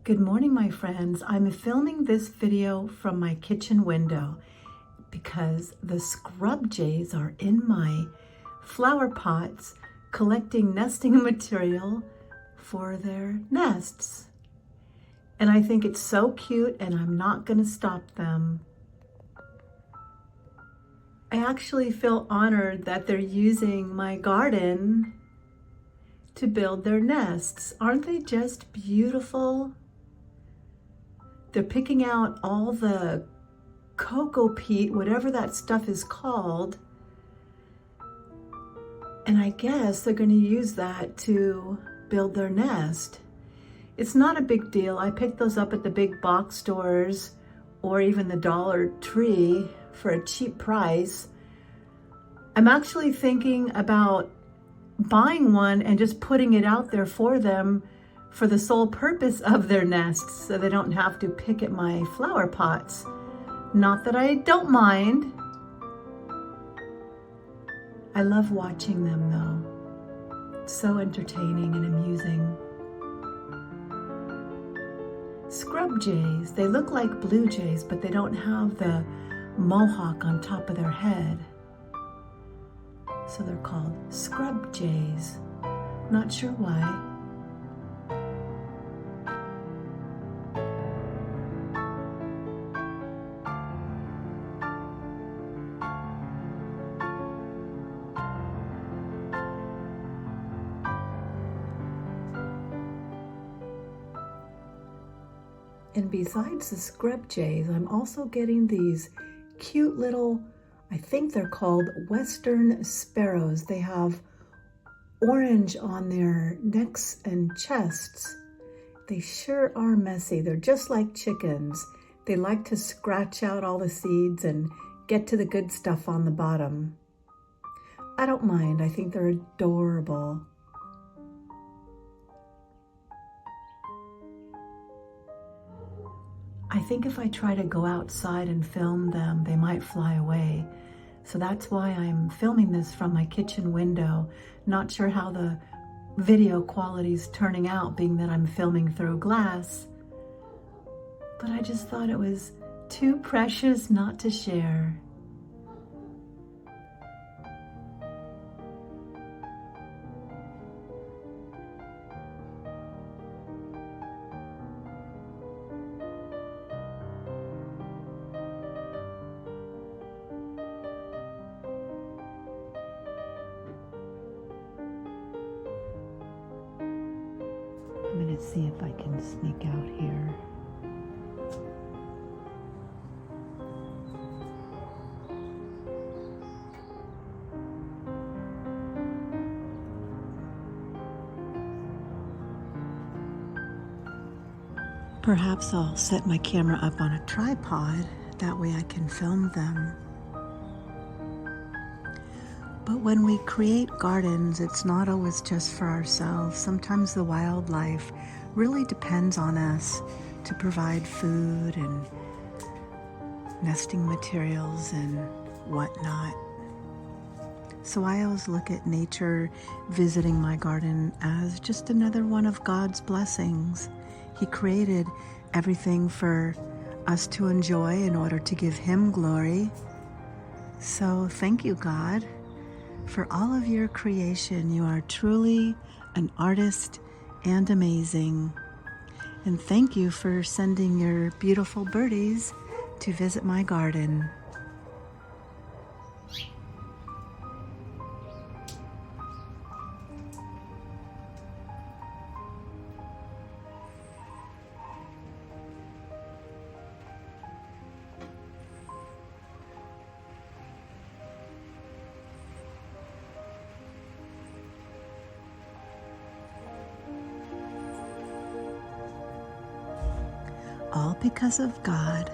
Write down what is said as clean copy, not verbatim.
Good morning, my friends. I'm filming this video from my kitchen window because the scrub jays are in my flower pots collecting nesting material for their nests. And I think it's so cute, and I'm not going to stop them. I actually feel honored that they're using my garden to build their nests. Aren't they just beautiful? They're picking out all the cocoa peat, whatever that stuff is called, and I guess they're going to use that to build their nest. It's not a big deal. I picked those up at the big box stores or even the Dollar Tree for a cheap price. I'm actually thinking about buying one and just putting it out there for them for the sole purpose of their nests, so they don't have to pick at my flower pots. Not that I don't mind. I love watching them though. It's so entertaining and amusing. Scrub jays, they look like blue jays, but they don't have the mohawk on top of their head. So they're called scrub jays. Not sure why. And besides the scrub jays, I'm also getting these cute little, I think they're called Western sparrows. They have orange on their necks and chests. They sure are messy. They're just like chickens. They like to scratch out all the seeds and get to the good stuff on the bottom. I don't mind. I think they're adorable. I think if I try to go outside and film them, they might fly away. So that's why I'm filming this from my kitchen window. Not sure how the video quality is turning out, being that I'm filming through glass. But I just thought it was too precious not to share. I'm going to see if I can sneak out here. Perhaps I'll set my camera up on a tripod. That way I can film them. But when we create gardens, it's not always just for ourselves. Sometimes the wildlife really depends on us to provide food and nesting materials and whatnot. So I always look at nature visiting my garden as just another one of God's blessings. He created everything for us to enjoy in order to give Him glory. So thank you, God, for all of your creation. You are truly an artist and amazing. And thank you for sending your beautiful birdies to visit my garden. All because of God.